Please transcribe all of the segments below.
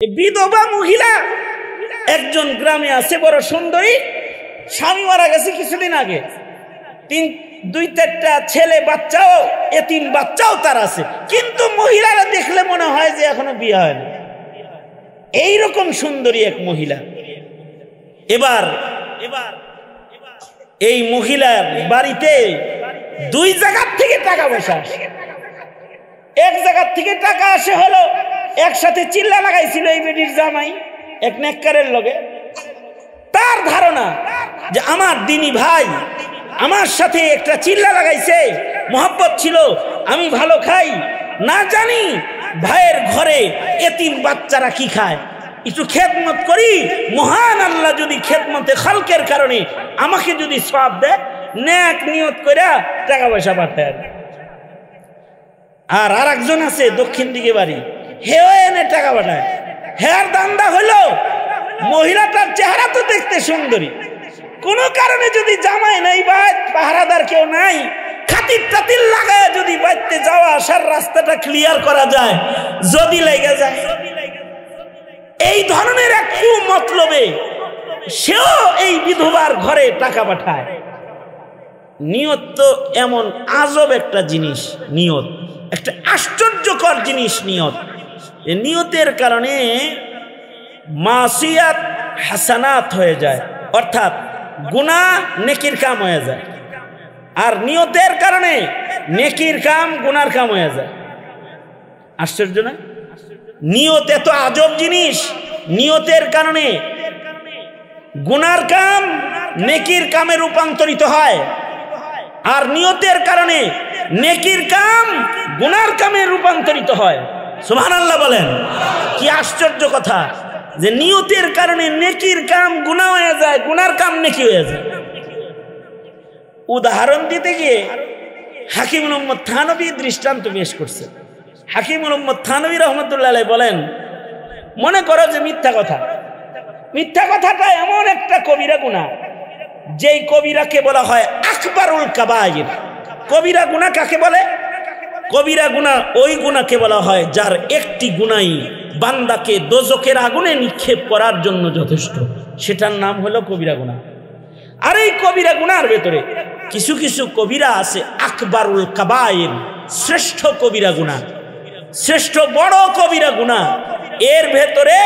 বিধবা মহিলা একজন গ্রামে আছে, বড় সুন্দরী, স্বামী মারা গেছে কিছুদিন আগে, দুই চারটা ছেলে বাচ্চাও, এতিম বাচ্চাও তার আছে, কিন্তু মহিলারা দেখলে মনে হয় যে এখনো বিয়ে হয় না। এইরকম সুন্দরী এক মহিলা। এবার এই মহিলার বাড়িতে দুই জায়গার থেকে টাকা পয়সা আসে। এক জায়গার থেকে টাকা আসে হলো, একসাথে চিল্লা লাগাইছিল এই বেটির জামাই এক নেককারের লগে। তার ধারণা যে আমার দিনী ভাই আমার সাথে একটা চিল্লা লাগাইছে, মোহাব্বত ছিল, আমি ভালো খাই, না জানি ভাইয়ের ঘরে এতিম বাচ্চারা কি খায়, একটু খেদমত করি, মহান আল্লাহ যদি খেদমতে খালকের কারণে আমাকে যদি সওয়াব দেয়, নেক নিয়ত করে টাকা পয়সা পাঠায়। আর আরেকজন আছে দক্ষিণ দিকে বাড়ি, হেও এনে টাকা পাঠায়। হেয়ার দান্দা হলো মহিলাটার চেহারা তো দেখতে সুন্দরী, কোন কারণে যদি জামাই নাই বা পাহারাদার কেউ নাই, খাতির টাতির লাগায় যদি বাড়িতে যাওয়া আসার রাস্তাটা ক্লিয়ার করা যায়, যদি লেগে যায়, এই ধরনের একটু মতলবে সেও এই বিধবার ঘরে টাকা পাঠায়। নিয়ত তো এমন আজব একটা জিনিস, নিয়ত একটা আশ্চর্যকর জিনিস। নিয়তের কারণে মাসিয়াত হাসানাত হয়ে যায়, অর্থাৎ গুনাহ নেকির কাম হয়ে যায়, আর নিয়তের কারণে নেকির কাম গুনার কাম হয়ে যায়। আশ্চর্য না? নিয়ত এত আজব জিনিস। নিয়তের কারণে গুনার কাম নেকির কামে রূপান্তরিত হয়, আর নিয়তের কারণে নেকির কাম গুনার কামে রূপান্তরিত হয়। সুবহানাল্লাহ বলেন। কি আশ্চর্য কথা যে নিয়তের কারণে নেকির কাম গুনাহ হয়ে যায়, গুনার কাম নেকি হয়ে যায়। উদাহরণ দিতে গিয়ে হাকিমুল উম্মত থানভী দৃষ্টান্ত পেশ করছে। হাকিমুল উম্মত থানভী রাহমাতুল্লাহ আলাইহি বলেন, মনে করো যে মিথ্যা কথাটা এমন একটা কবিরা গুনাহ, যেই কবিরাকে বলা হয় আকবারুল কাবায়ের। কবিরা গুনাহ কাকে বলে? কবিরা গুনাহ ওই গুনাহকে বলা হয় যার একটি গুনাহই বান্দাকে দোজখের আগুনে নিক্ষেপ করার জন্য যথেষ্ট, সেটার নাম হলো কবিরা গুনাহ। আর এই কবিরা গুনাহর ভেতরে কিছু কিছু কবিরা আছে আকবারুল কাবায়ের, শ্রেষ্ঠ কবিরা গুনাহ, শ্রেষ্ঠ বড় কবিরা গুনাহ। এর ভেতরে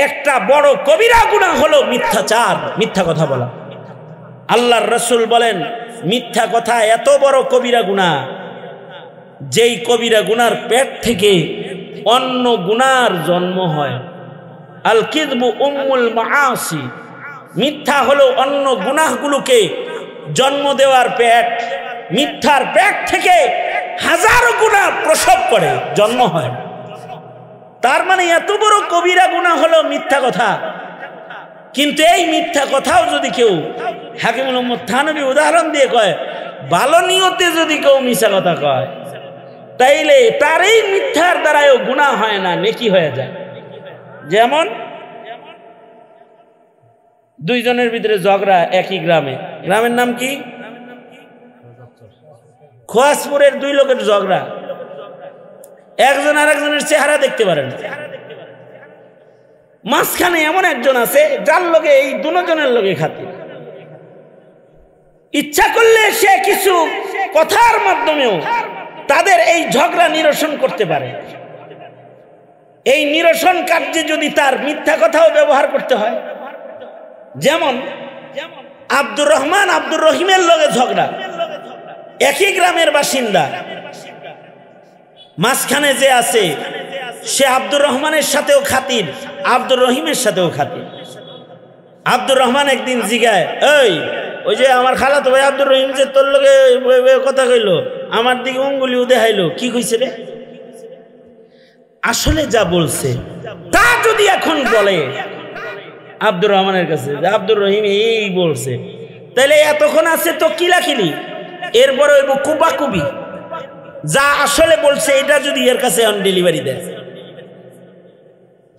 একটা বড় কবিরা গুনাহ হলো মিথ্যাচার, মিথ্যা কথা বলা। আল্লাহর রাসূল বলেন, মিথ্যা কথা এত বড় কবিরা গুনাহ, যেই কবিরা গুনার পেট থেকে অন্য গুনার জন্ম হয়। আল কিযবু উম্মুল মাআসি, মিথ্যা হলো অন্য গুনাহগুলোকে জন্ম দেওয়ার পেট। মিথ্যার পেট থেকে হাজারো গুনাহ প্রসব করে, জন্ম হয়। তার মানে এত বড় কবিরা গুনাহ হলো মিথ্যা কথা। কিন্তু এই মিথ্যা কথাও যদি কেউ, হাকিমুল উম্মত থানভী উদাহরণ দিয়ে কয়, ভালো নিয়তে যদি কেউ মিথ্যা কথা কয়, তাইলে তার এই মিথ্যার দ্বারাও গুনাহ হয় না, নেকি হয়ে যায়। যেমন দুইজনের ভিতরে ঝগড়া একই গ্রামে, গ্রামের নাম কি? খোয়াজপুরের দুই লোকের ঝগড়া। একজন আর একজনের চেহারা দেখতে পারে না। মাঝখানে এমন একজন আছে যার লগে এই দুজনের লগে খাতির, ইচ্ছা করলে সে কিছু কথার মাধ্যমেও তাদের এই ঝগড়া নিরসন করতে পারে। এই নিরসন কার্যে যদি তার মিথ্যা কথাও ব্যবহার করতে হয়, যেমন আব্দুর রহমান আব্দুর রহিমের লগে ঝগড়া, একই গ্রামের বাসিন্দা, মাঝখানে যে আছে সে আব্দুর রহমানের সাথেও খাতির, আব্দুর রহিমের সাথেও খাতির। আব্দুর রহমান একদিন জিগায়, ওই যে আমার খালাতো ভাই আব্দুর রহিম যে তোর লগে কথা কইলো, আমার দিকে অঙ্গুলি দেখাইলো, কি কইছে রে? আসলে যা বলছে তা যদি এখন বলে আব্দুর রহমানের কাছে যে আব্দুর রহিম এই বলছে, তাহলে এতক্ষণ আছে তো কিলাকিলি, এরপরে হইব কুবাকুবি। যা আসলে বলছে এটা যদি এর কাছে অন ডেলিভারি দেয়,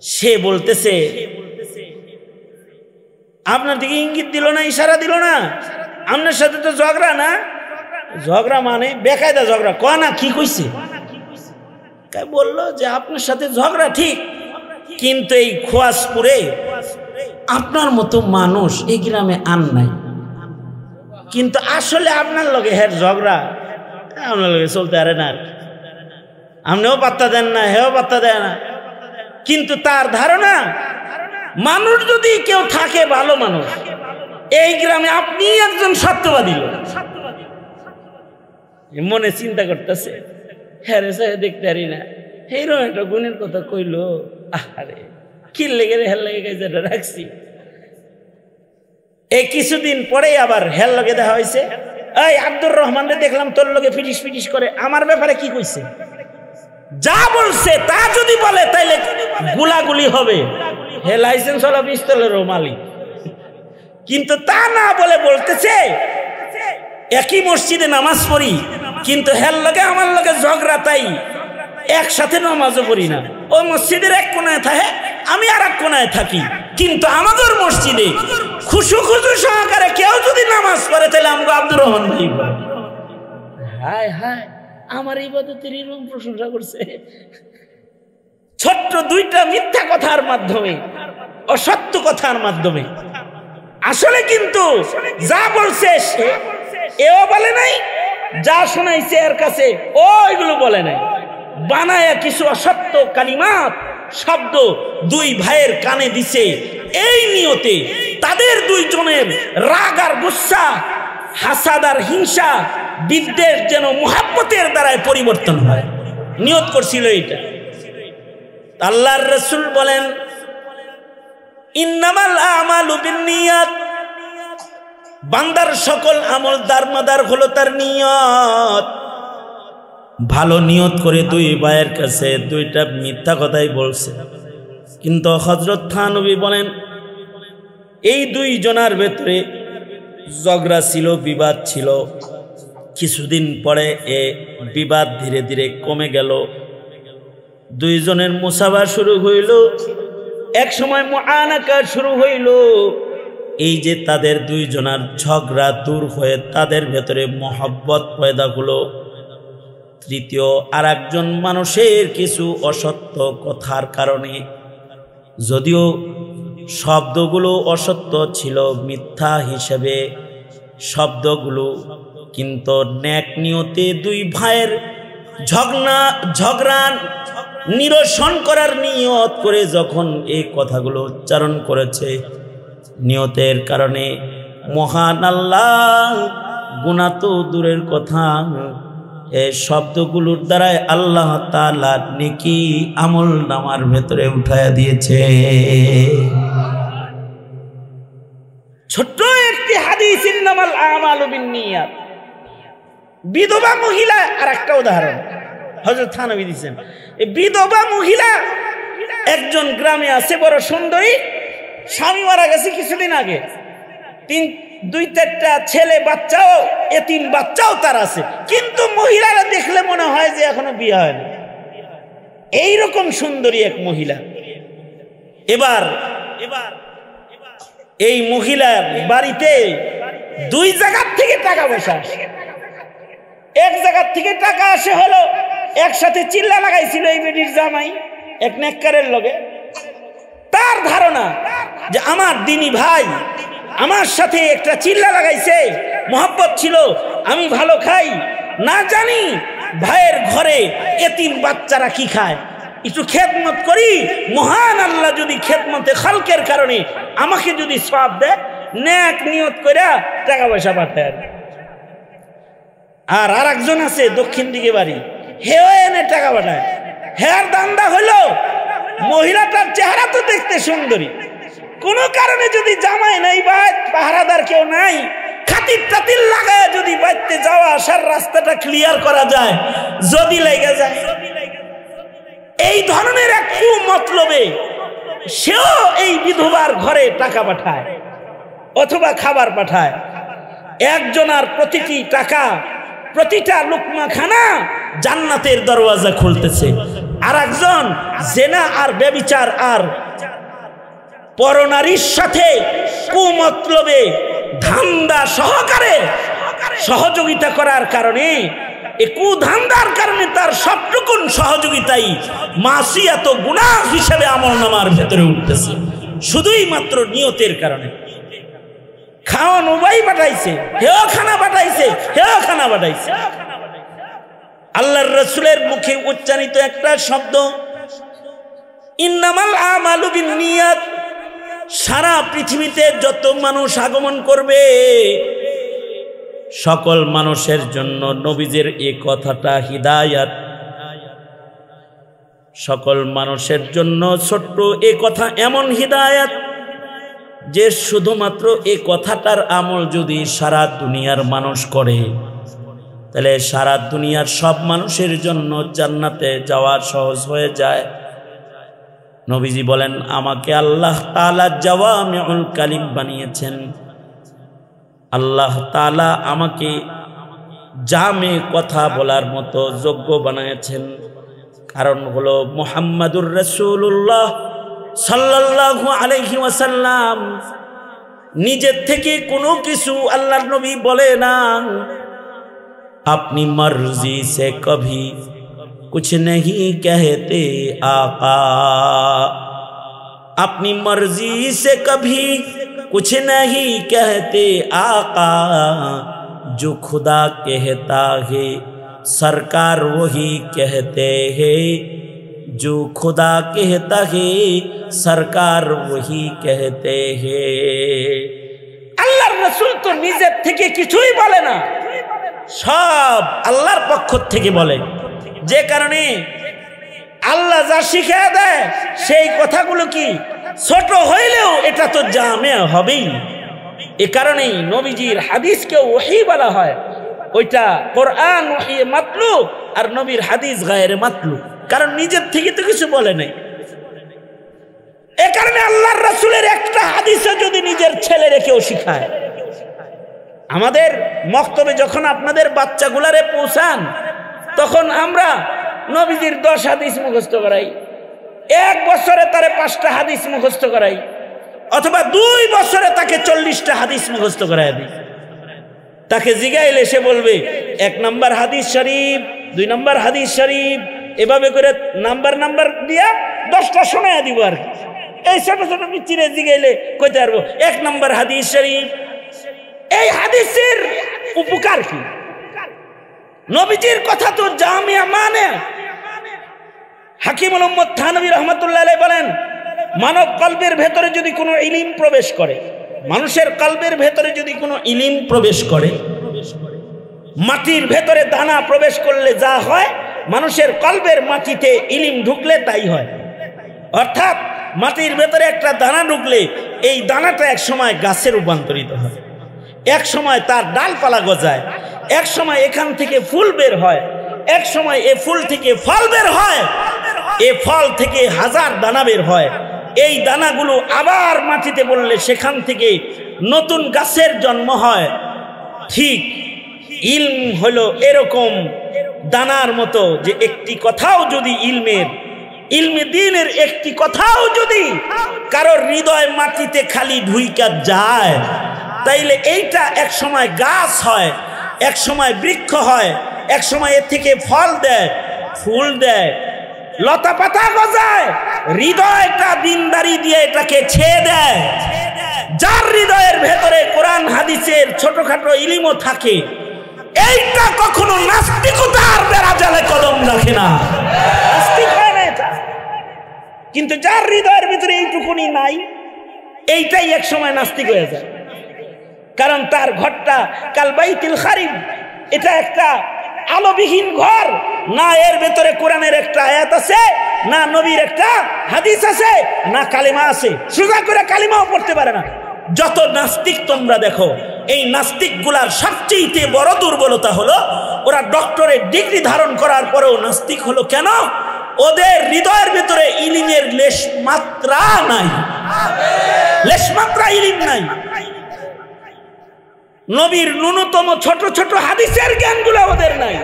সে বলতেছে আপনার দিকে ইঙ্গিত দিল না, ইশারা দিল না, আপনার সাথে তো ঝগড়া না। ঝগড়া মানে বেকায়দা ঝগড়া। কয় না কি কইছে? বললো যে আপনার সাথে ঝগড়া ঠিক, কিন্তু এই খোয়াজপুরে আপনার মতো মানুষ এই গ্রামে আন নাই, কিন্তু আসলে আপনার লগে হের ঝগড়া আপনার লগে চলতে পারে না, আপনিও পাত্তা দেন না, হেও পাত্তা দেয় না। কিন্তু তার ধারণা মানুষ যদি কেউ থাকে ভালো মানুষ এই গ্রামে আপনি একজন সত্যবাদী লোক। মনে চিন্তা করতেছে হ্যাঁ রে সাহেব দেখতে পারি না, এইরকম একটা গুণের কথা কইলো, আরে কি লেগে রে হেল লেগে গেছে রাখছি। এই কিছুদিন পরে আবার হেল লগে দেখা হয়েছে, এই আব্দুর রহমান রে দেখলাম তোর লগে ফিটিস ফিটিস করে, আমার ব্যাপারে কি কইছে? যা বলছে তা যদি বলে তাইলে গুলাগুলি হবে, হে লাইসেন্স হলো পিস্তলেরও মালিক। কিন্তু তা না বলে বলতেছে একই মসজিদে নামাজ পড়ি, কিন্তু হের লগে আমার লগে ঝগড়া, তাই একসাথে নামাজও পড়ি না। ওই মসজিদের এক কোনায় থাকে, আমি আর এক কোনায় থাকি, কিন্তু আমাদের মসজিদে খুশু খুশু সহকারে কেউ যদি নামাজ পড়ে তাহলে আমাকে আব্দুর রহমান ভাই। হায় হায়, আমার ইবাদতের এরকম প্রশংসা করছে। ছোট্ট দুইটা মিথ্যা কথার মাধ্যমে, অসত্য কথার মাধ্যমে আসলে কিন্তু যা বলছে এও বলে নাই, যা শোনাইছে এর কাছে ও এগুলো বলে নাই, বানায়া কিছু অসত্য কালিমাত শব্দ দুই ভাইয়ের কানে দিছে, এই নিয়তে তাদের দুইজনের রাগ আর গুসা, হাসাদ আর হিংসা, বিদ্বেষ যেন মুহাব্বতের দ্বারাই পরিবর্তন হয়, নিয়ত করছিল এটা। আল্লাহর রাসূল বলেন ইন্নামাল আমালু বিন্নিয়াত, বান্দার সকল আমল দারমাদার হলো তার নিয়ত। ভালো নিয়ত করে দুই ভাইয়ের কাছে দুইটা মিথ্যা কথাই বলছে, কিন্তু হযরত থানবী বলেন এই দুই জনার ভেতরে ঝগড়া ছিল, বিবাদ ছিল। কিছুদিন পরে এ বিবাদ ধীরে ধীরে কমে গেল, দুইজনের মুসাফা শুরু হইল, এক সময় মুআনাকা শুরু হইল। এই যে তাদের দুইজনার ঝগড়া দূর হয়ে তাদের ভেতরে মহব্বত পয়দা হলো। তৃতীয় আর একজন মানুষের কিছু অসত্য কথার কারণে, যদিও শব্দগুলো অসত্য ছিল মিথ্যা হিসেবে শব্দগুলো, কিন্তু নেক নিয়তে দুই ভাইয়ের ঝগড়া নিরসন করার নিয়ত করে যখন এই কথাগুলো উচ্চারণ করেছে, নিয়তের কারণে মহান আল্লাহ, গুনাহ তো দূরের কথা, এই শব্দগুলোর দ্বারাই আল্লাহ তাআলা নেকি আমল নামার ভেতরে উঠায়া দিয়েছে। ছোট্ট একটি হাদিস, ইন্নামাল আমালু বিন্নিয়াত। বিধবা মহিলা আর একটা উদাহরণ হযরত থানবী দিয়েছেন। এই বিধবা মহিলা একজন গ্রামে আছে, বড় সুন্দরী, স্বামী মারা গেছে কিছুদিন আগে, দুই চারটা ছেলে বাচ্চাও, এতিম বাচ্চাও তার আছে, কিন্তু মহিলারা দেখলে মনে হয় যে এখনো বিয়ে হয়নি, এইরকম সুন্দরী এক মহিলা। এবার এই মহিলার বাড়িতে দুই জায়গার থেকে টাকা পয়সা আসে। এক জায়গার থেকে টাকা আসে হলো, একসাথে চিল্লা লাগাইছিল এই বেডির জামাই এক নেককারের লগে। তার ধারণা যে আমার দিনী ভাই আমার সাথে একটা চিল্লা লাগাইছে, মহব্বত ছিল, আমি ভালো খাই, না জানি ভাইয়ের ঘরে এতিম বাচ্চারা কি খায়, একটু খেদমত করি, মহান আল্লাহ যদি খেদমতে খালকের কারণে আমাকে যদি সওয়াব দেয়, নেক নিয়ত কইরা টাকা পয়সা পাঠায়। আর আরেকজন আছে দক্ষিণ দিকে বাড়ি, হেও এনে টাকা পাঠায়। হেয়ার দান্দা হলো মহিলাটার চেহারা তো দেখতে সুন্দরী, কোন কারণে যদি জামাই নাই বা পাহারাদার কেউ নাই, খাতির টাতির লাগায় যদি বাইতে যাওয়া আসার রাস্তাটা ক্লিয়ার করা যায়, যদি লেগে যায়, এই ধরনের এক কুমতলবে সেও এই বিধবার ঘরে টাকা পাঠায় অথবা খাবার পাঠায়। একজনার প্রতিটি টাকা, প্রতিটা লুকমা খানা জান্নাতের দরওয়াজা খুলতেছে, আর একজন জেনা আর ব্যভিচার আর পরনারীর সাথে কুমতলবে ধান্দা সহকারে সহযোগিতা করার কারণে এই কুধান্দার কারণে তার সবটুকুন সহযোগিতাই মাসিয়াত গুনাহ হিসেবে আমলনামার ভেতরে উঠতেছে, শুধুই মাত্র নিয়তের কারণে। খাওয়ান উবাই পাঠাইছে, হেও খানা পাঠাইছে, হেও খানা পাঠাইছে। আল্লাহর রাসূলের মুখে উচ্চারিত একটা শব্দ ইন্নামাল আমালু বিন্নিয়াত, সারা পৃথিবীতে যত মানুষ আগমন করবে সকল মানুষের জন্য নবীজির এই কথাটা হিদায়াত। সকল মানুষের জন্য ছোট্ট এই কথা এমন হিদায়াত যে শুধুমাত্র এই কথাটার আমল যদি সারা দুনিয়ার মানুষ করে তাহলে সারা দুনিয়ার সব মানুষের জন্য জান্নাতে যাওয়া সহজ হয়ে যায়। নবীজি বলেন, আমাকে আল্লাহ তাআলা জাওয়ামিউল কালিম বানিয়েছেন, আল্লাহ তাআলা আমাকে জামে কথা বলার মতো যোগ্য বানিয়েছেন। কারণ হলো মুহাম্মাদুর রাসূলুল্লাহ সাল্লাল্লাহু আলাইহি ওয়াসাল্লাম নিজের থেকে কোনো কিছু আল্লাহর নবী বলে না। अपनी मर्जी से कभी कुछ नहीं कहते आका, अपनी मर्जी से कभी कुछ नहीं कहते आका, जो खुदा कहता है सरकार वही कहते हैं, जो खुदा कहता है सरकार वही कहते हैं। আল্লাহর রাসূল তো নিজের থেকে কিছুই বলে না, সব আল্লাহর পক্ষ থেকে বলে। যে কারণে আল্লাহ যা শিখিয়ে দেয় সেই কথাগুলো কি ছোট হইলেও এটা তো জামে হবেই। এ কারণেই নবীজির হাদিসকে ওহী বলা হয়। ওইটা কোরআন ওহী মাতলু আর নবীর হাদিস গায়রে মাতলু, কারণ নিজের থেকে তো কিছু বলে নাই। এ কারণে আল্লাহর রাসূলের একটা হাদিসও যদি নিজের ছেলে রেখেও শিখায়, আমাদের মক্তবে যখন আপনাদের বাচ্চাগুলারে পৌঁছান তখন আমরা নবীজির 10 হাদিস মুখস্থ করাই, 1 বছরে তারে 5টা হাদিস মুখস্থ করাই, অথবা 2 বছরে তাকে 40টা হাদিস মুখস্থ করাই দিই। তাকে জিগাইলে সে বলবে 1 নম্বর হাদিস শরীফ, 2 নম্বর হাদিস শরীফ, এভাবে করে নাম্বার দিয়া 10টা শোনায় দিব। আর এই ছোট ছোট মিচিরে জিগাইলে কইতে পারবো 1 নম্বর হাদিস শরীফ। এই হাদিসের উপকার কি? নবীজির কথা তো জামিয়া মানে। হাকিমুল উম্মত থানভী রাহমাতুল্লাহ আলাইহি বলেন, মানব কলবের ভেতরে যদি কোনো ইলম প্রবেশ করে, মানুষের কলবের ভেতরে যদি কোনো ইলম প্রবেশ করে, মাটির ভেতরে দানা প্রবেশ করলে যা হয়, মানুষের কলবের মাটিতে ইলম ঢুকলে তাই হয়। অর্থাৎ মাটির ভেতরে একটা দানা ঢুকলে এই দানাটা এক সময় গাছে রূপান্তরিত হয়, এক সময় তার ডালপালা গজায়, এক সময় এখান থেকে ফুল বের হয়, এক সময় এ ফুল থেকে ফল বের হয়, এ ফল থেকে 1000 দানা বের হয়। এই দানাগুলো আবার মাটিতে পড়লে সেখান থেকে নতুন গাছের জন্ম হয়। ঠিক ইলম হলো এরকম দানার মতো, যে একটি কথাও যদি ইলমে দ্বীনের একটি কথাও যদি কারোর হৃদয় মাটিতে খালি ঢুইকা যায়, তাইলে এইটা এক সময় গাছ হয়, এক সময় বৃক্ষ হয়, এক সময় এর থেকে ফল দেয়, ফুল দেয়, লতা পাতা গজায়। হৃদয়টা দিনদারি দিয়ে এটাকে ছেয়ে দেয়। যার হৃদয়ের ভেতরে কোরআন হাদিসের ছোটখাটো ইলমও থাকে, এইটা কখনো নাস্তিকতার বেড়াজালে কদম রাখে না, নাস্তিক হয় না এটা। কিন্তু যার হৃদয়ের ভিতরে এইটুকুনি নাই, এইটাই এক সময় নাস্তিক হয়ে যায়। কারণ তার ঘরটা কালবাইতুল খারিব, এটা একটা আলোবিহীন ঘর, না এর ভেতরে কোরআনের একটা আয়াত আছে, না নবীর একটা হাদিস আছে, না কালিমা আছে। সোজা করে কালিমাও পড়তে পারে না। যত নাস্তিক তোমরা দেখো, এই নাস্তিকগুলার সবচেয়ে বড় দুর্বলতা হলো ওরা ডক্টরেট ডিগ্রি ধারণ করার পরেও নাস্তিক হলো কেন? ওদের হৃদয়ের ভেতরে ইলমের লেশ মাত্রা নাই, লেশ মাত্রা ইলম নাই। নবীর ন্যূনতম ছোট ছোট হাদিসের জ্ঞানগুলো ওদের নাই।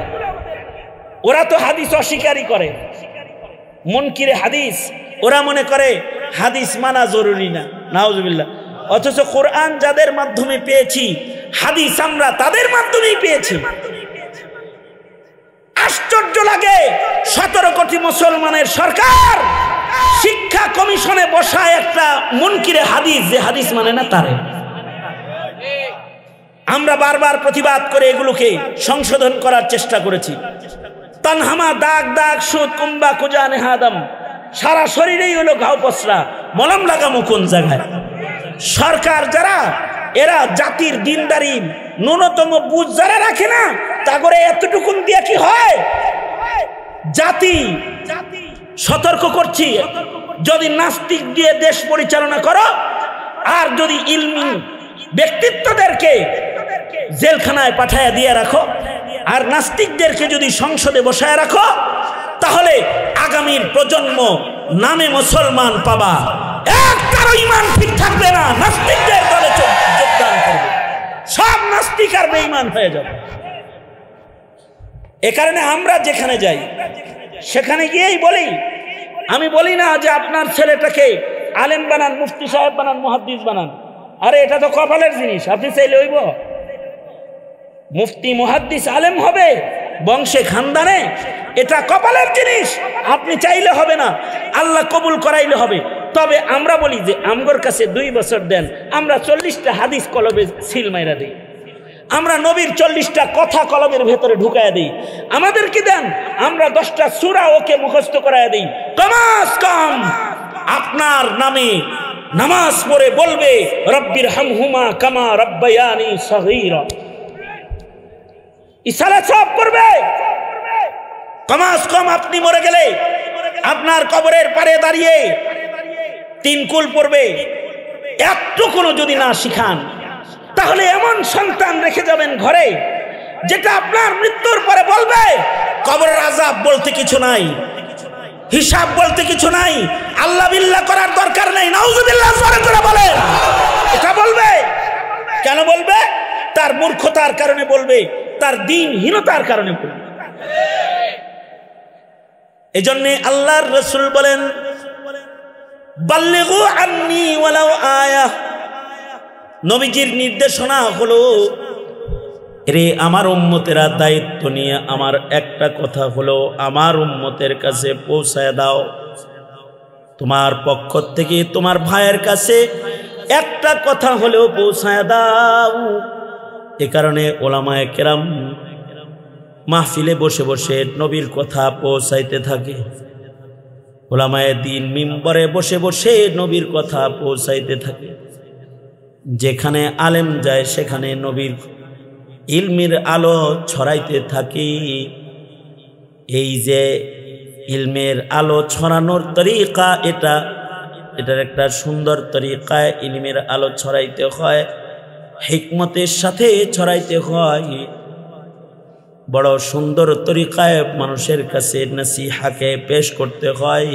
ওরা তো হাদিস অস্বীকারই করে, মুনকিরে হাদিস। ওরা মনে করে হাদিস মানা জরুরি না, নাউজুবিল্লাহ। অথচ কোরআন যাদের মাধ্যমে পেয়েছি, হাদিস আমরা তাদের মাধ্যমেই পেয়েছি। আশ্চর্য লাগে 17 কোটি মুসলমানের সরকার শিক্ষা কমিশনে বসায় একটা মুনকিরে হাদিস, যে হাদিস মানে না তারে। আমরা বারবার প্রতিবাদ করে এগুলোকে সংশোধন করার চেষ্টা করেছি। তানহামা, দাগ দাগ, সুদ, কুম্বা, কুজা, নেহাদম, সারা শরীরেই হলো ঘাও পসরা, মলম লাগামো কোন জায়গায়? সরকার যারা, এরা জাতির দিনদারি ন্যূনতম বুঝ যারা রাখে না, তা করে এতটুকুন দিয়ে কি হয়? জাতি সতর্ক করছি, যদি নাস্তিক দিয়ে দেশ পরিচালনা করো, আর যদি ইলমি ব্যক্তিত্বদেরকে জেলখানায় পাঠায় দিয়ে রাখো, আর নাস্তিকদেরকে যদি সংসদে বসায় রাখো, তাহলে আগামীর প্রজন্ম নামে মুসলমান পাবা, একটারও ঈমান ঠিক থাকবে না, নাস্তিকদের দলে যোগদান করবে, সব নাস্তিক আর বেঈমান হয়ে যাবে। এ কারণে আমরা যেখানে যাই সেখানে গিয়েই বলি, আমি বলি না যে আপনার ছেলেটাকে আলেম বানান, মুফতি সাহেব বানান, মুহাদ্দিস বানান। আরে এটা তো কপালের জিনিস, আপনি চাইলে হইব? মুফতি, মুহাদ্দিস, আলেম হবে বংশে খানদানে, এটা কপালের জিনিস, আপনি চাইলে হবে না, আল্লাহ কবুল করাইলে হবে। তবে আমরা বলি যে আমগর কাছে 2 বছর দেন, আমরা 40টা হাদিস কলবে সিল মাইরা দিই, আমরা নবীর 40টা কথা কলমের ভেতরে ঢুকায় দিই, আমাদেরকে দেন, আমরা 10টা সূরা ওকে মুখস্থ করায় দিই। কমাস কম আপনার নামে নামাজ পড়ে বলবে রব্বির হামহুমা কামা রব্বায়ানি সগীরা, ইসালা সব করবে। কমাস কম আপনি মরে গেলে আপনার কবরের পারে দাঁড়িয়ে 3 কুল পড়বে, এতটুকুনো যদি না শিখান, তাহলে এমন সন্তান রেখে যাবেন ঘরে, যেটা আপনার মৃত্যুর পরে বলবে কবরের আযাব বলতে কিছু নাই, হিসাব বলতে কিছু নাই, আল্লাহ বিল্লাহ করার দরকার নেই। নাউযুবিল্লাহ জোরে করে বলেন, এটা বলবে। কেন বলবে? তার মূর্খতার কারণে বলবে, তার দ্বীনহীনতার কারণে বলবে। এজন্য আল্লাহর রাসূল বলেন, বাল্লিগু আন্নী ওয়ালাউ আয়া। নবীজির নির্দেশনা হলো, রে আমার উম্মতেরা, দায়িত্ব নিয়ে আমার একটা কথা হলো, আমার উম্মতের কাছে পৌঁছায় দাও। তোমার পক্ষ থেকে তোমার ভাইয়ের কাছে একটা কথা হলেও পৌঁছায় দাও। এ কারণে ওলামায়ে কেরাম মাহফিলে বসে বসে নবীর কথা পৌঁছাইতে থাকে, ওলামায়ে দ্বীন মিম্বরে বসে বসে নবীর কথা পৌঁছাইতে থাকে। যেখানে আলেম যায় সেখানে নবীর ইলমের আলো ছড়াইতে থাকি। এই যে ইলমের আলো ছড়ানোর তরিকা, এটার একটা সুন্দর তরিকায় ইলমের আলো ছড়াইতে হয়, হিকমতের সাথে ছড়াইতে হয়, বড় সুন্দর তরিকায় মানুষের কাছে নসিহাকে পেশ করতে হয়,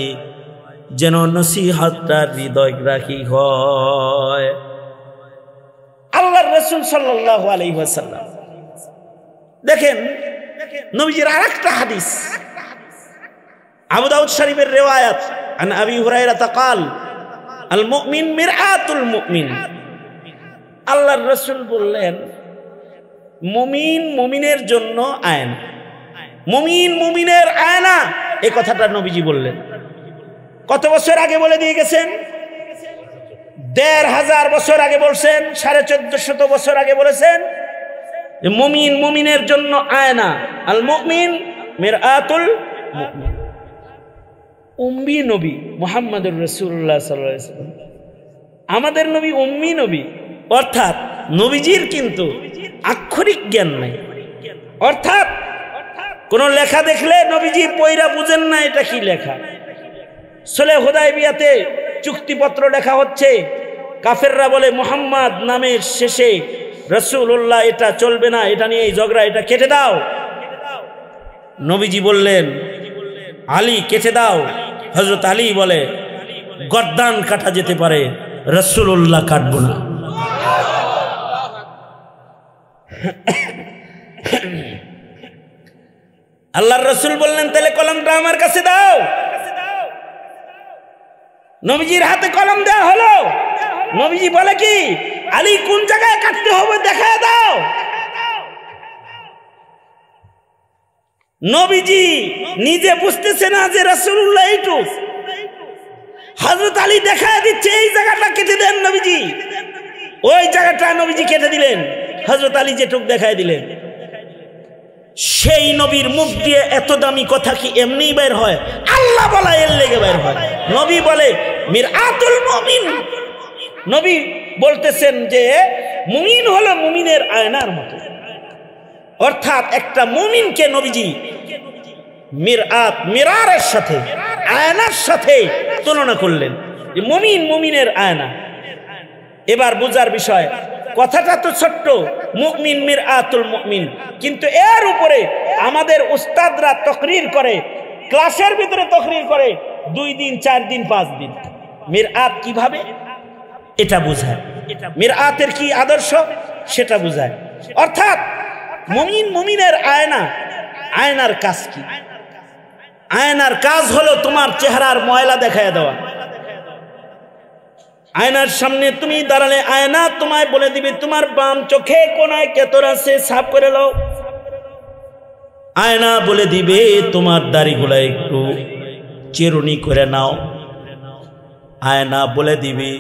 যেন নসিহতটা হৃদয়গ্রাহী হয়। আল্লাহর রাসূল সাল্লাল্লাহু আলাইহি ওয়াসাল্লাম দেখেন, নবীজির আরেকটা হাদিস, আবু দাউদ শরীফের রিওয়ায়াত, আন আবি হুরায়রা قال আল মুমিন মিরআতুল মুমিন। আল্লাহর রাসূল বললেন, মুমিন মুমিনের জন্য আয়না, মুমিন মুমিনের আয়না। এই কথাটা নবীজি বললেন। কত বছর আগে বলে দিয়ে গেছেন? 1500 বছর আগে বলছেন, 1450 বছর আগে বলেছেন, মুমিন মুমিনের জন্য আয়না, আল মুমিন মিরআতুল মুমিন। উম্মি নবী মুহাম্মদুর রাসূলুল্লাহ সাল্লাল্লাহু আলাইহি ওয়াসাল্লাম, আমাদের নবী উম্মি নবী, অর্থাৎ নবীজির কিন্তু আক্ষরিক জ্ঞান নাই, অর্থাৎ কোন লেখা দেখলে নবীজি পয়রা বুঝেন না এটা কি লেখা। সুলহ হুদায়বিয়াতে চুক্তিপত্র লেখা হচ্ছে, কাফেররা বলে মুহাম্মদ নামের শেষে রাসূলুল্লাহ, এটা চলবে না, এটা নিয়ে এই ঝগড়া, এটা কেটে দাও। নবীজি বললেন, আলী কেটে দাও। হযরত আলী বলে, গর্দান কাটা যেতে পারে, রাসূলুল্লাহ কাটবো না। আল্লাহর রাসূল বললেন, তাহলে কলমটা আমার কাছে দাও। নবীজির হাতে কলম দেওয়া হলো। নবীজি বলে কি, আলী কোন জায়গায় কাটতে হবে দেখায় দাও। নবীজি নিজে বুঝতেছে না যে রাসূলুল্লাহ এইটু, হযরত আলী দেখায় দিচ্ছে এই জায়গাটা কেটে দেন নবীজি, ওই জায়গাটা নবীজি কেটে দিলেন, হযরত আলী যেটুক দেখায় দিলেন। সেই নবীর মুখ দিয়ে এত দামি কথা কি এমনি বের হয়? আল্লাহ বলা এর লেগে বের হয়। নবী বলে মিরআতুল মুমিন, নবী বলতেছেন যে মুমিন হলো মুমিনের আয়নার মতো, অর্থাৎ একটা মুমিনকে নবীজি মিরারের সাথে, আয়নার সাথে তুলনা করলেন। মুমিন মুমিনের আয়না। এবার বুঝার বিষয়, কথাটা তো ছোট্ট, মুমিন মিরআতুল মুমিন, কিন্তু এর উপরে আমাদের উস্তাদরা তাকরীর করে, ক্লাসের ভিতরে তাকরীর করে 2 দিন 4 দিন 5 দিন। মিরআত কিভাবে এটা বোঝায়, মিরআতের কি আদর্শ সেটা বোঝায়। অর্থাৎ মুমিন মুমিনের আয়না। আয়নার কাজ কি? আয়নার কাজ হলো তোমার চেহারার ময়লা দেখায় দেওয়া। আয়নার সামনে তুমি দাঁড়ালে আয়না তোমায় বলে দিবে তোমার বাম চোখে কোনায় কেতর আছে, সাফ করে নাও। আয়না বলে দিবে তোমার দাড়িগুলা একটু চিরুনি করে নাও। আয়না বলে দিবে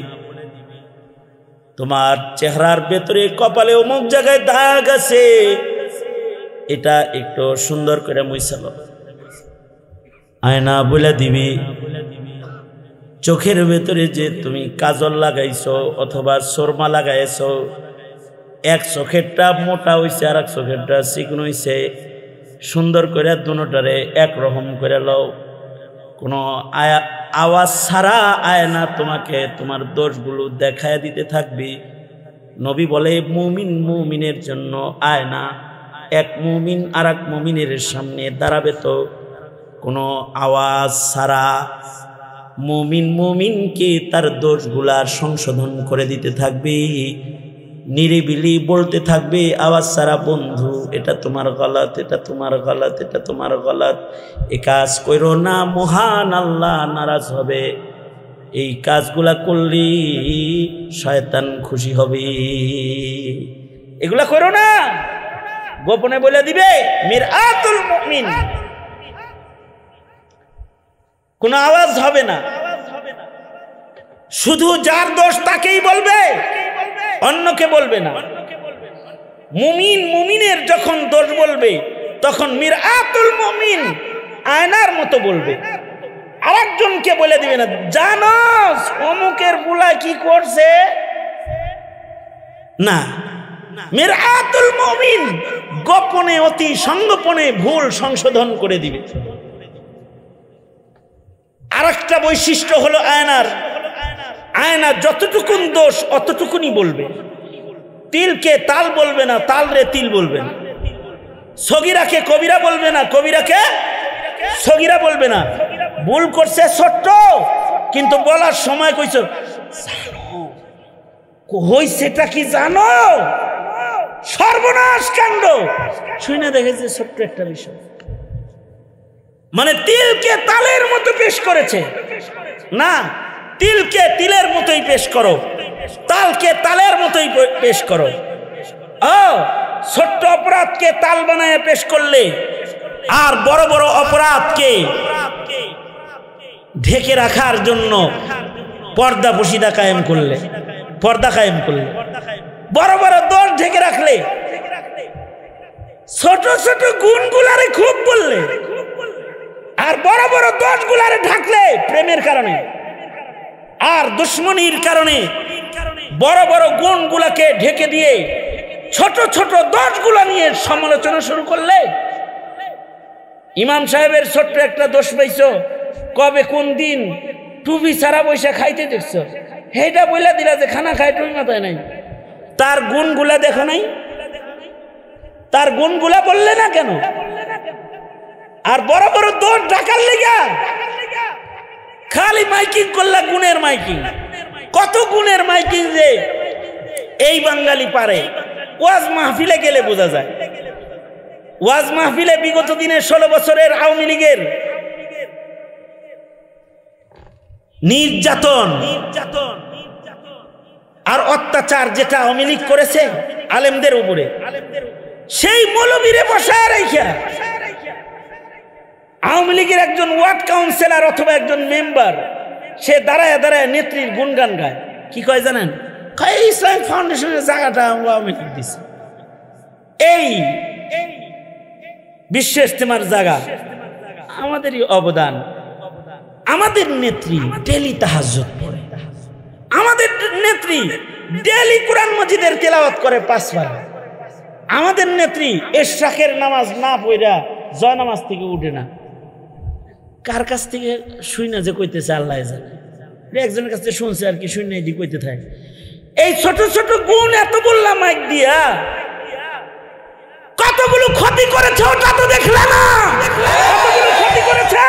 তোমার চেহারার ভেতরে কপালে অমুক জায়গায় দাগ আছে, এটা একটু সুন্দর করে মুছে নাও। আয়না বলে দিবি চোখের ভেতরে যে তুমি কাজল লাগাইছো অথবা সুরমা লাগাইছো, এক চোখেরটা মোটা হইছে আর এক চোখেরটা চিকন হইছে, সুন্দর করে দুটোটারে একরকম করে লও। কোনো আওয়াজ ছাড়া আয়না তোমাকে তোমার দোষগুলো দেখায় দিতে থাকবে। নবী বলে মুমিন মুমিনের জন্য আয়না। এক মুমিন আর এক মুমিনের সামনে দাঁড়াবে তো কোনো আওয়াজ ছাড়া মুমিন মুমিনকে তার দোষগুলার সংশোধন করে দিতে থাকবে, নিরিবিলি বলতে থাকবে আওয়াজ ছাড়া, বন্ধু এটা তোমার গলত, এটা তোমার গলত, এটা তোমার গলত, এ কাজ করো না, মহান আল্লাহ নারাজ হবে, এই কাজগুলা করলে শয়তান খুশি হবে, এগুলা করো না। গোপনে বলে দিবে মিরআতুল মুমিন, কোনো আওয়াজ হবে না, শুধু যার দোষ তাকেই বলবে, অন্যকে বলবে না। মুমিন মুমিনের যখন দোষ বলবে তখন মিরআতুল মুমিন আয়নার মতো বলবে, আরেকজনকে বলে দিবে না জানোস অমুকের বুলা কি করছে, না। মিরআতুল মুমিন গোপনে অতি সংগোপনে ভুল সংশোধন করে দিবে। আরেকটা বৈশিষ্ট্য হলো আয়নার, আয়না যতটুকুন দোষ অতটুকুনি বলবে, তিলকে তাল বলবে না, তালরে তিল বলবে না, সগীরাকে কবিরা বলবে না, কবিরাকে সগীরা বলবে না। ভুল করছে ছোট্ট, কিন্তু বলার সময় কইছো হইছেটা কি জানো, সর্বনাশ কাণ্ড, শুনে দেখেছে ছোট্ট একটা বিষয়, মানে তিলকে তালের মতো পেশ করেছে না, তিলকে তিলের মতোই পেশ করো, তালকে তালের মতোই পেশ করো। ছোট্ট অপরাধকে তাল বানায় পেশ করলে আর বড় বড় অপরাধকে ঢেকে রাখার জন্য পর্দা পশিদা কায়েম করলে, পর্দা কায়েম করলে, বড় বড় দোষ ঢেকে রাখলে, ছোট ছোট গুণগুলারে খুব বললে, আর বড় বড় দোষগুলারে ঢাকলে প্রেমের কারণে আর দুশ্মনীর কারণে বড় বড় গুণগুলাকে ঢেকে দিয়ে ছোট ছোট দোষগুলা নিয়ে সমালোচনা শুরু করলে। ইমাম সাহেবের ছোট্ট একটা দোষ পাইছো, কবে কোন দিন টুপি ছাড়া বৈশা খাইতে দেখছো, সেইটা বইলা দিলা যে খানা খায় টুপি মাথায় নাই, তার গুণগুলা দেখো নাই, তার গুণগুলা বললে না কেন? আর বড় বড় দোষ ঢাকার লেগা খালি মাইকিং করলা, গুণের মাইকিং, কত গুণের মাইকিং যে এই বাঙালি পারে। ওয়াজ মাহফিলে গেলে বোঝা যায়, ওয়াজ মাহফিলে বিগত দিনের 16 বছরের আওয়ামী লীগের নির্যাতন আর অত্যাচার যেটা আওয়ামী লীগ করেছে আলেমদের উপরে, সেই মৌলবীরে বসায় রাইখা আওয়ামী লীগের একজন ওয়ার্ড কাউন্সিলর অথবা একজন মেম্বার সে দাঁড়ায় দাঁড়ায় নেত্রীর গুণগান গায়। কি কয় জানেন? ইসলামিক ফাউন্ডেশনের জায়গাটা আওয়ামী লীগ দিছে, এই বিশ্ব ইজতেমার জায়গা আমাদেরই অবদান। আমাদের নেত্রী ডেলি তাহাজ্জুদ পড়ে, আমাদের নেত্রী ডেলি কোরআন মজিদের তেলাওয়াত করে 5 বার। আমাদের নেত্রী ইশরাকের নামাজ না পড়া জয় নামাজ থেকে উঠে না। কার কাছ থেকে শুই না যে কইতেছে আল্লাহ জানে, একজনের কাছ থেকে শুনছে আর কি, শুই না এটি কইতে থাকে। এই ছোট ছোট গুণ এত বললাম মাইক দিয়া, কতগুলো ক্ষতি করেছে ওটা তো দেখলে না? কতগুলো ক্ষতি করেছে,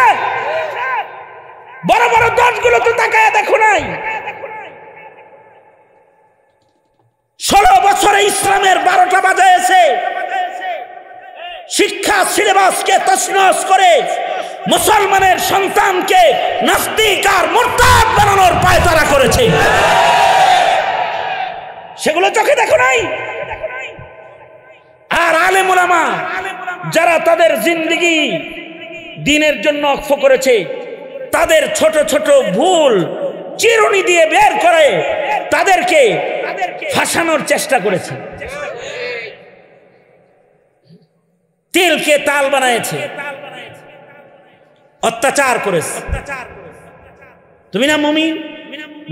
বড় বড় দোষগুলো তো তাকায় দেখো নাই। 16 বছরে ইসলামের 12টা বাজাইছে, শিক্ষা সিলেবাসকে তছনছ করে মুসলমানের সন্তানকে নাস্তিক আর মুরতাদ বানানোর পায়তারা করেছে। সেগুলো চোখে দেখো নাই? আর আলেম উলামা যারা তাদের জিন্দেগি দ্বীনের জন্য ওয়াকফ করেছে, তাদের ছোট ছোট ভুল চিরুনি দিয়ে বের করে তাদেরকে ফাঁসানোর চেষ্টা করেছে, তিলকে তাল বানাইছে, অত্যাচার করেছে। তুমি না মুমিন,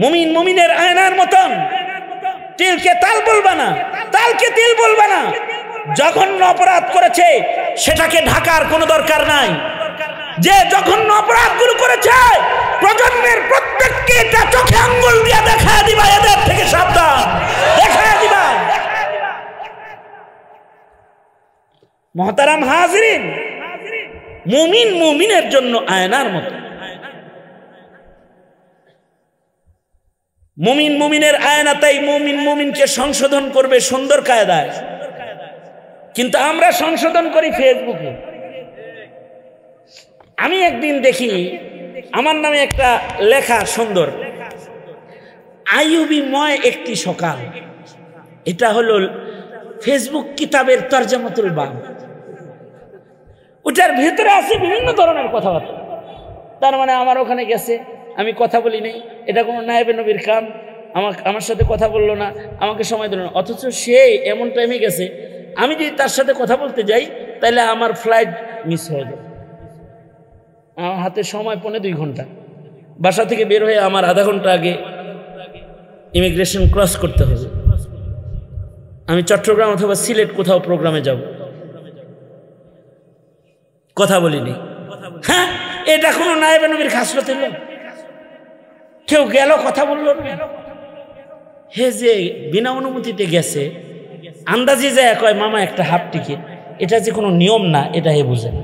মুমিন মুমিনের আয়নার মতন, তিলকে তাল বলবা না, তালকে তিল বলবা না। জঘন্য অপরাধ করেছে সেটাকে ঢাকার কোনো দরকার নাই। যে জঘন্য অপরাধগুলো করেছে প্রজন্মের প্রত্যেককে এটা চোখে আঙ্গুল দিয়ে দেখা দিবা, এদের থেকে সাবধান, দেখা দিবা। মুহতারাম হাজরিন, মুমিন মুমিনের জন্য আয়নার মতো। মুমিন মুমিনের আয়না, তাই মুমিন মুমিনকে সংশোধন করবে সুন্দর কায়দায়। কিন্তু আমরা সংশোধন করি ফেসবুকে। আমি একদিন দেখি আমার নামে একটা লেখা সুন্দর, আইয়ুবিময় একটি সকাল। এটা হলো ফেসবুক কিতাবের তরজমাতুল বাব। ওটার ভিতরে আছে বিভিন্ন ধরনের কথাবার্তা। তার মানে আমার ওখানে গেছে, আমি কথা বলি নাই, এটা কোনো নায়েবে নবীর কাম, আমার সাথে কথা বললো না, আমাকে সময় দিল না। অথচ সে এমন টাইমে গেছে, আমি যদি তার সাথে কথা বলতে যাই তাহলে আমার ফ্লাইট মিস হয়ে যায়। আমার হাতে সময় 2.5 ঘন্টা, বাসা থেকে বের হয়ে আমার আধা ঘন্টা আগে ইমিগ্রেশন ক্রস করতে হবে। আমি চট্টগ্রাম অথবা সিলেট কোথাও প্রোগ্রামে যাব, কথা বলিনি। হ্যাঁ, এটা কোনো নায়েবে নবীর খাসলত হলো? কেউ গেল কথা বললো না। হে যে বিনা অনুমতিতে গেছে, আন্দাজি যায় কয় মামা একটা হাফ টিকিট, এটা যে কোনো নিয়ম না এটা হে বুঝে না।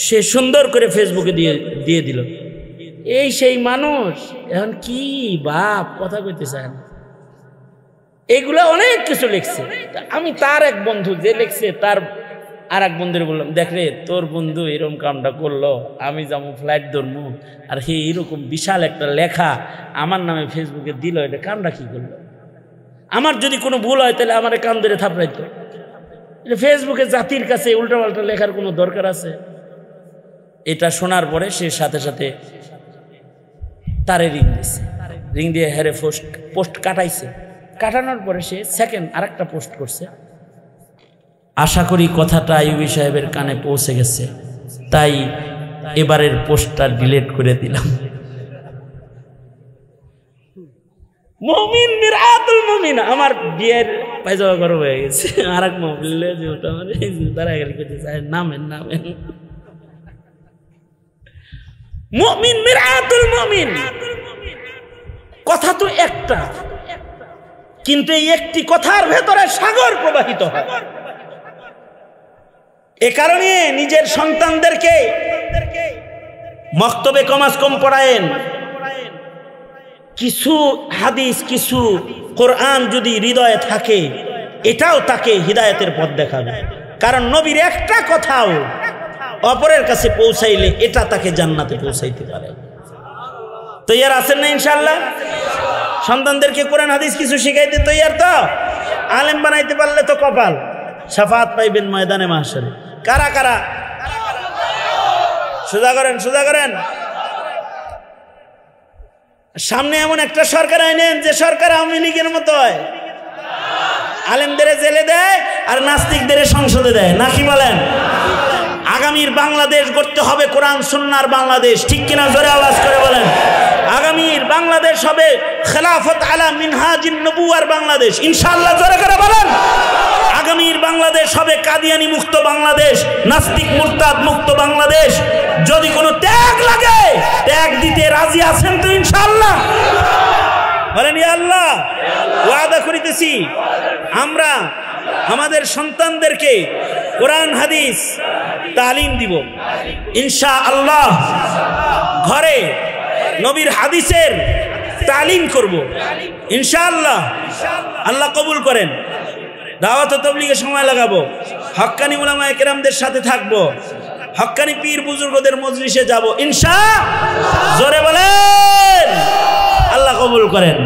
সে সুন্দর করে ফেসবুকে দিয়ে দিল। এই সেই মানুষ এখন কি বাপ কথা কইতে চায় না। এইগুলা অনেক কিছু লিখছে। আমি তার এক বন্ধু যে লিখছে তার আর এক বন্ধুরে বললাম, দেখ রে তোর বন্ধু এরকম কামটা করলো, আমি যেমন ফ্লাইট ধরবো আর হে এরকম বিশাল একটা লেখা আমার নামে ফেসবুকে দিল, এটা কামটা কি করলো? আমার যদি কোনো ভুল হয় তাহলে আমার কান ধরে থাপড়াইতো। এটা ফেসবুকে জাতির কাছে উল্টাপাল্টা লেখার কোনো দরকার আছে? এটা শোনার পরে সে সাথে সাথে তারে রিং দিছে, রিং দিয়ে হেরে পোস্ট কাটাইছে। কাটানোর পরে সে সেকেন্ড আরেকটা পোস্ট করছে। আশা করি কথাটা আইয়ুবী সাহেবের কানে পৌঁছে গেছে, তাই এবারের পোস্টটা ডিলিট করে দিলাম। মুমিন মিরাতুল মুমিন, আমার বিয়ের পায়জামা গরম হয়ে গেছে। আর এক মোবাইলে যেটা মানে তারা গেল করতে চায় নামেন নামেন। মুমিন মিরাতুল মুমিন, কথা তো একটা, কিন্তু এই একটি কথার ভেতরে সাগর প্রবাহিত হয়। এ কারণে নিজের সন্তানদেরকে মক্তবে কমাস কম পড়ায়েন। কিছু হাদিস কিছু কোরআন যদি হৃদয়ে থাকে এটাও তাকে হিদায়াতের পথ দেখাবে। কারণ নবীর একটা কথাও অপরের কাছে পৌঁছাইলে এটা তাকে জান্নাতে পৌঁছাইতে পারে। তৈয়ার আছেন না ইনশাআল্লাহ? সন্তানদেরকে কোরআন হাদিস কিছু শিখাইতে তৈয়ার তো? আলেম বানাইতে পারলে তো কপাল, শাফাত পাইবেন ময়দানে মাহশরে। কারা কারা সোজা করেন, সোজা করেন। সামনে এমন একটা সরকার আইনেন যে সরকার আওয়ামী লীগের মতো হয়, আলেমদের জেলে দেয় আর নাস্তিকদের সংসদে দেয়, নাকি বলেন? আগামীর বাংলাদেশ গড়তে হবে কোরআন সুন্নাহর বাংলাদেশ, ঠিক কিনা? জোরে আওয়াজ করে বলেন। আগামীর বাংলাদেশ হবে খেলাফত আলা মিনহাজিন নবুয়ার বাংলাদেশ, ইনশাআল্লাহ। জোরে করে বলেন। আগামীর বাংলাদেশ হবে কাদিয়ানি মুক্ত বাংলাদেশ, নাস্তিক মুরতাদ মুক্ত বাংলাদেশ। যদি কোনো ত্যাগ লাগে, ত্যাগ দিতে রাজি আছেন তো ইনশাআল্লাহ? বলেন ইয়া আল্লাহ। ওয়াদা করিতেছি আমরা আমাদের সন্তানদেরকে কোরআন হাদিস তালিম দিব ইনশাআল্লাহ। ঘরে নবীর হাদিসের তালিম করব ইনশাআল্লাহ। আল্লাহ কবুল করেন। দাওয়াত ও তাবলীগে সময় লাগাবো, হক্কানি উলামায়ে কেরামদের সাথে থাকবো, হক্কানি পীর বুজুর্গদের মজলিসে যাব ইনশাআল্লাহ। জোরে বলেন। আল্লাহ কবুল করেন।